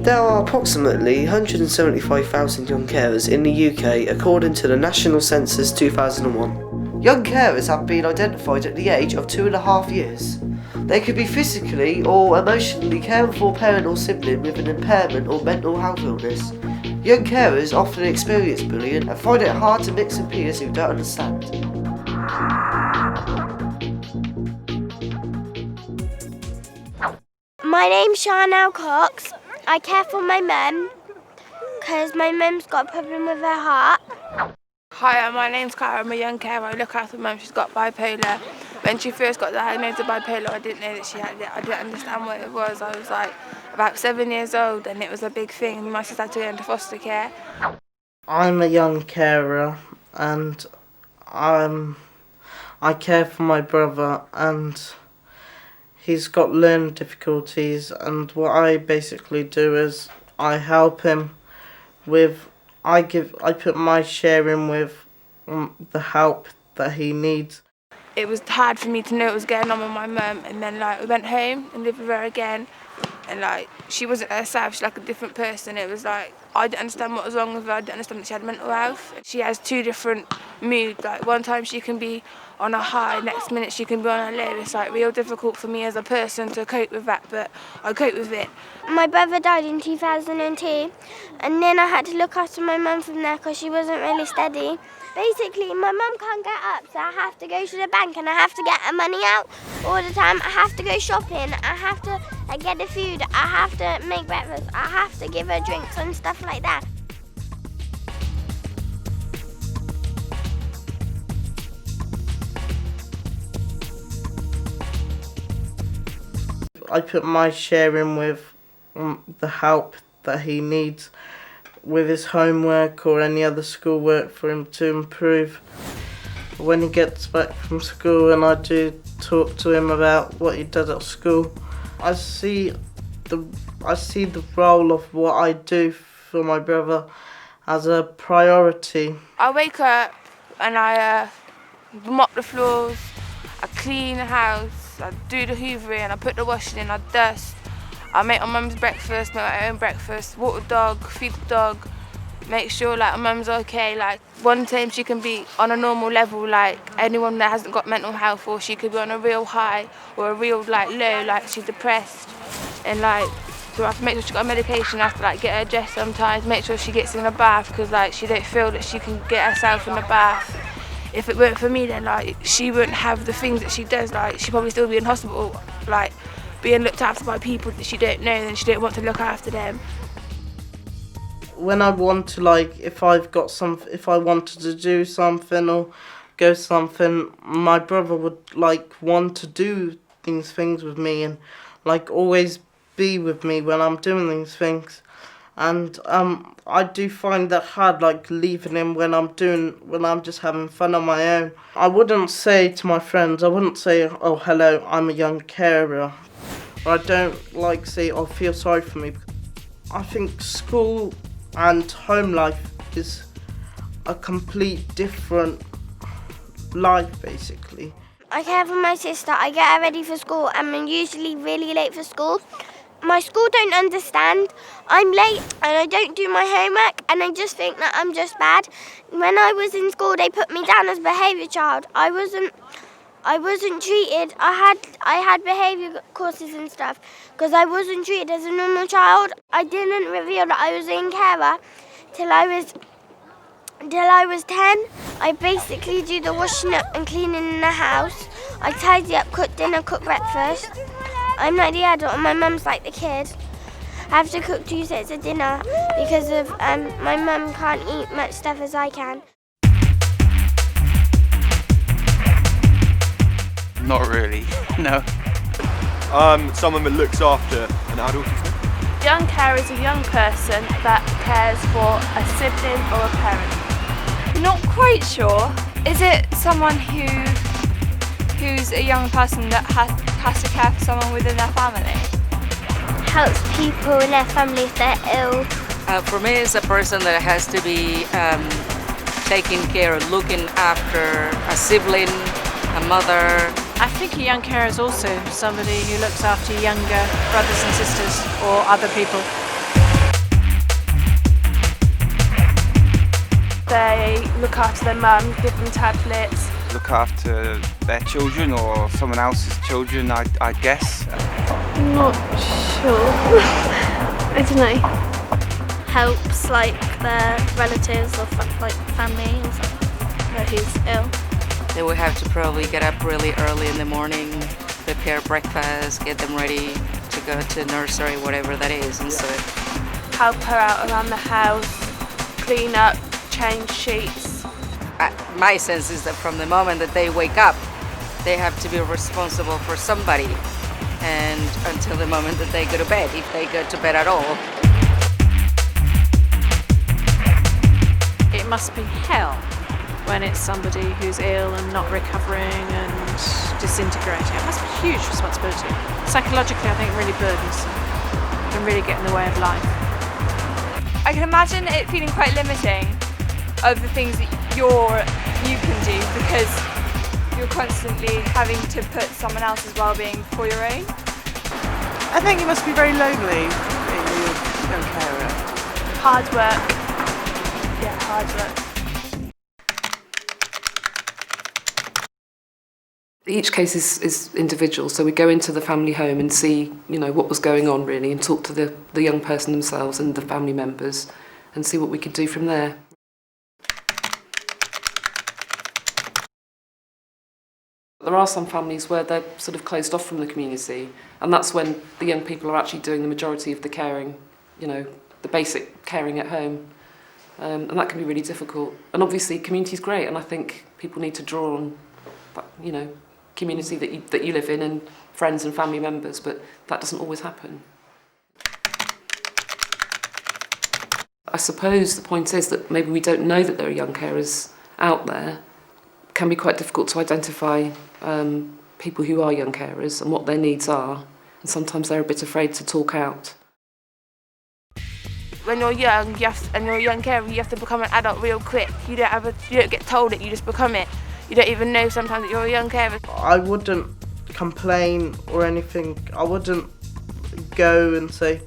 There are approximately 175,000 young carers in the UK according to the National Census 2001. Young carers have been identified at the age of 2.5 years. They could be physically or emotionally caring for a parent or sibling with an impairment or mental health illness. Young carers often experience bullying and find it hard to mix with peers who don't understand. My name's Charnel Cox. I care for my mum because my mum's got a problem with her heart. Hi, my name's Clara. I'm a young carer. I look after mum. She's got bipolar. When she first got diagnosed with bipolar, I didn't know that she had it. I didn't understand what it was. I was like about 7 years old and it was a big thing. My sister had to go into foster care. I'm a young carer and I care for my brother and he's got learning difficulties, and what I basically do is I help him with, I put my share in with the help that he needs. It was hard for me to know what was going on with my mum, and then we went home and lived with her again, and she wasn't herself, she's like a different person. It was like I didn't understand what was wrong with her. I didn't understand that she had mental health. She has two different moods. One time she can be on a high, next minute she can be on a low. It's real difficult for me as a person to cope with that, but I cope with it. My brother died in 2002 and then I had to look after my mum from there because she wasn't really steady. Basically, my mum can't get up, so I have to go to the bank and I have to get her money out all the time. I have to go shopping, I have to get the food, I have to make breakfast, I have to give her drinks and stuff like that. I put my share in with the help that he needs with his homework or any other schoolwork for him to improve when he gets back from school, and I do talk to him about what he does at school. I see the role of what I do for my brother as a priority. I wake up and I mop the floors, I clean the house, I do the hoovering, I put the washing in, I dust, I make my mum's breakfast, make my own breakfast, walk the dog, feed the dog, make sure my mum's okay. One time she can be on a normal level like anyone that hasn't got mental health, or she could be on a real high or a real low, she's depressed, and so I have to make sure she got medication. I have to get her dressed sometimes, make sure she gets in a bath because she don't feel that she can get herself in a bath. If it weren't for me, then she wouldn't have the things that she does. She'd probably still be in hospital, being looked after by people that she don't know, and she don't want to look after them. When I want to, if I wanted to do something or go something, my brother would want to do these things with me and always be with me when I'm doing these things. And I do find that hard, leaving him when I'm just having fun on my own. I wouldn't say to my friends, I wouldn't say, oh hello, I'm a young carer. I don't say, oh, feel sorry for me. I think school and home life is a complete different life, basically. I care for my sister, I get her ready for school, and I'm usually really late for school. My school don't understand. I'm late and I don't do my homework and I just think that I'm just bad. When I was in school, they put me down as behaviour child. I wasn't treated. I had behaviour courses and stuff because I wasn't treated as a normal child. I didn't reveal that I was in carer till I was 10. I basically do the washing up and cleaning in the house. I tidy up, cook dinner, cook breakfast. I'm like the adult and my mum's like the kid. I have to cook 2 sets of dinner because of my mum can't eat much stuff as I can. Not really, no. Someone that looks after an adult. Young carer is a young person that cares for a sibling or a parent. Not quite sure. Is it someone who's a young person that has to care for someone within their family? Helps people in their family if they're ill. For me, it's a person that has to be taking care, looking after a sibling, a mother. I think a young carer is also somebody who looks after younger brothers and sisters or other people. They look after their mum, give them tablets. Look after their children or someone else's children, I guess. Not sure. I don't know. Helps like their relatives or like family or something who's ill. They will have to probably get up really early in the morning, prepare breakfast, get them ready to go to nursery, whatever that is, and so Help her out around the house, clean up, change sheets. my sense is that from the moment that they wake up, they have to be responsible for somebody, and until the moment that they go to bed, if they go to bed at all. It must be hell when it's somebody who's ill and not recovering and disintegrating. It must be a huge responsibility. Psychologically, I think really burdensome and really get in the way of life. I can imagine it feeling quite limiting of the things that you can do, because you're constantly having to put someone else's well-being for your own. I think it must be very lonely being a young carer. Hard work. Yeah, hard work. Each case is individual, so we go into the family home and see, what was going on really, and talk to the young person themselves and the family members and see what we could do from there. There are some families where they're sort of closed off from the community, and that's when the young people are actually doing the majority of the caring, the basic caring at home. And that can be really difficult. And obviously community's great, and I think people need to draw on that, community that you live in and friends and family members, but that doesn't always happen. I suppose the point is that maybe we don't know that there are young carers out there. It can be quite difficult to identify people who are young carers and what their needs are, and sometimes they're a bit afraid to talk out. When you're young, and you're a young carer, you have to become an adult real quick. You don't get told it, you just become it. You don't even know sometimes that you're a young carer. I wouldn't complain or anything. I wouldn't go and say,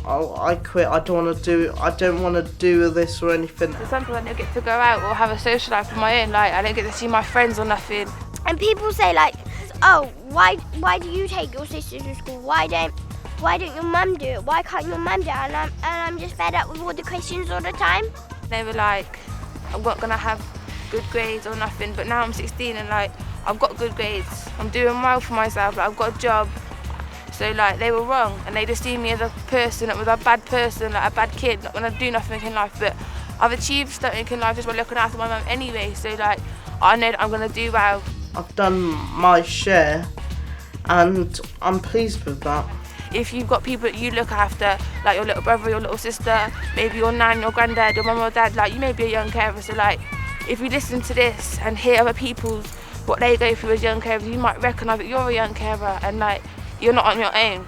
I quit, I don't want to do this or anything. So sometimes I don't get to go out or have a social life of my own, like I don't get to see my friends or nothing. And people say like, oh, why do you take your sisters to school? Why don't your mum do it? Why can't your mum do it? And I'm just fed up with all the questions all the time. They were like, I'm not gonna have good grades or nothing, but now I'm 16 and like I've got good grades. I'm doing well for myself, like I've got a job. So like they were wrong, and they just see me as a person that was a bad person, like a bad kid, not gonna do nothing in life. But I've achieved something in life just by looking after my mum anyway. So like I know that I'm gonna do well. I've done my share, and I'm pleased with that. If you've got people that you look after, like your little brother, your little sister, maybe your nan, your granddad, your mum or dad, like you may be a young carer. So like if you listen to this and hear other people's what they go through as young carers, you might recognise that you're a young carer and like you're not on your own.